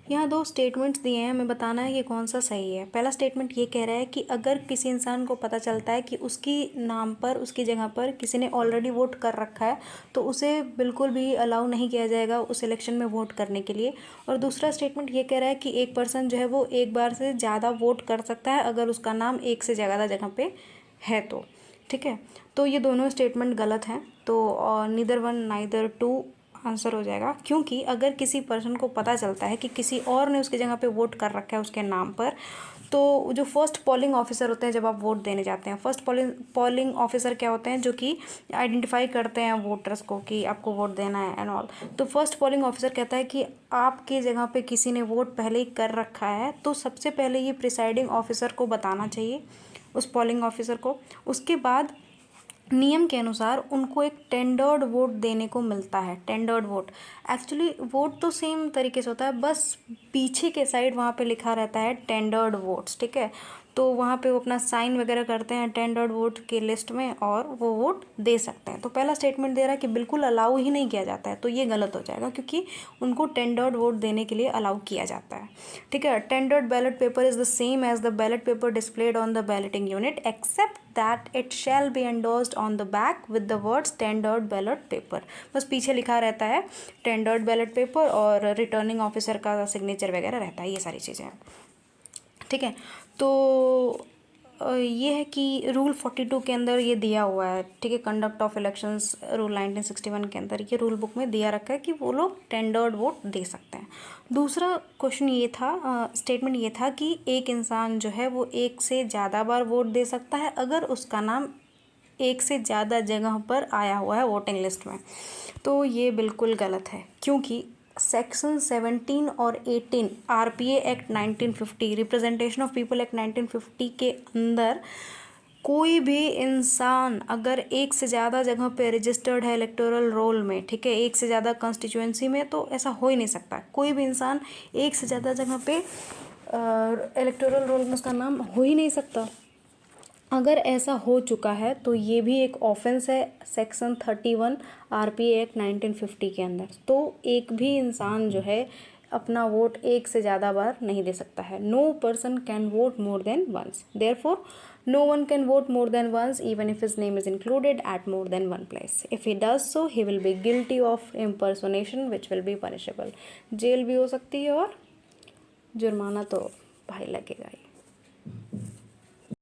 यहाँ दो स्टेटमेंट्स दिए हैं, हमें बताना है कि कौन सा सही है। पहला स्टेटमेंट ये कह रहा है कि अगर किसी इंसान को पता चलता है कि उसकी नाम पर, उसकी जगह पर किसी ने ऑलरेडी वोट कर रखा है तो उसे बिल्कुल भी अलाउ नहीं किया जाएगा उस इलेक्शन में वोट करने के लिए। और दूसरा स्टेटमेंट ये कह रहा है कि एक पर्सन जो है वो एक बार से ज़्यादा वोट कर सकता है अगर उसका नाम एक से ज़्यादा जगह पे है तो। ठीक है, तो ये दोनों स्टेटमेंट गलत हैं, तो neither one neither two answer हो जाएगा। क्योंकि अगर किसी पर्सन को पता चलता है कि किसी और ने उसकी जगह पे वोट कर रखा है उसके नाम पर, तो जो फर्स्ट पोलिंग ऑफिसर होते हैं जब आप वोट देने जाते हैं, फर्स्ट पोलिंग ऑफिसर क्या होते हैं, जो कि आइडेंटिफाई करते हैं वोटर्स को कि आपको वोट देना है एंड ऑल। तो फर्स्ट पोलिंग ऑफिसर कहता है कि आपकी जगह पे किसी ने वोट पहले ही कर रखा है, तो सबसे पहले ये प्रिसाइडिंग ऑफिसर को बताना चाहिए, उस पोलिंग ऑफिसर को। उसके बाद नियम के अनुसार उनको एक टेंडर्ड वोट देने को मिलता है। टेंडर्ड वोट, एक्चुअली वोट तो सेम तरीके से होता है, बस पीछे के साइड वहाँ पे लिखा रहता है टेंडर्ड वोट्स। ठीक है, तो वहाँ पे वो अपना साइन वगैरह करते हैं टेंडर्ड वोट के लिस्ट में और वो वोट दे सकते हैं। तो पहला स्टेटमेंट दे रहा है कि बिल्कुल अलाउ ही नहीं किया जाता है, तो ये गलत हो जाएगा क्योंकि उनको टेंडर्ड वोट देने के लिए अलाउ किया जाता है। ठीक है, tendered ballot paper is the same as the ballot paper displayed on the balloting unit except that it shall be endorsed on the back with the words tendered ballot paper। बस पीछे लिखा रहता है tendered ballot paper और returning officer का signature वगैरह रहता है, ये सारी चीज़ें हैं। ठीक है, तो ये है कि रूल 42 के अंदर ये दिया हुआ है। ठीक है, कंडक्ट ऑफ इलेक्शंस रूल 1961 के अंदर ये रूल बुक में दिया रखा है कि वो लोग टेंडर्ड वोट दे सकते हैं। दूसरा क्वेश्चन ये था, स्टेटमेंट ये था कि एक इंसान जो है वो एक से ज़्यादा बार वोट दे सकता है अगर उसका नाम एक से ज़्यादा जगह पर आया हुआ है वोटिंग लिस्ट में। तो ये बिल्कुल गलत है क्योंकि सेक्शन 17 और 18 RPA act 1950, representation of people act 1950 के अंदर कोई भी इंसान अगर एक से ज़्यादा जगह पे रजिस्टर्ड है इलेक्टोरल रोल में, ठीक है, एक से ज़्यादा कॉन्स्टिट्यूएंसी में, तो ऐसा हो ही नहीं सकता। कोई भी इंसान एक से ज़्यादा जगह पे इलेक्टोरल रोल में उसका नाम हो ही नहीं सकता। अगर ऐसा हो चुका है तो ये भी एक ऑफेंस है सेक्शन 31 आरपीए एक्ट 1950 के अंदर। तो एक भी इंसान जो है अपना वोट एक से ज़्यादा बार नहीं दे सकता है। No person can vote more than once, therefore no one can vote more than once even if his name is included at more than one place. If he does so he will be guilty of impersonation which will be punishable. Jail भी हो सकती है और जुर्माना तो भाई लगेगा ही।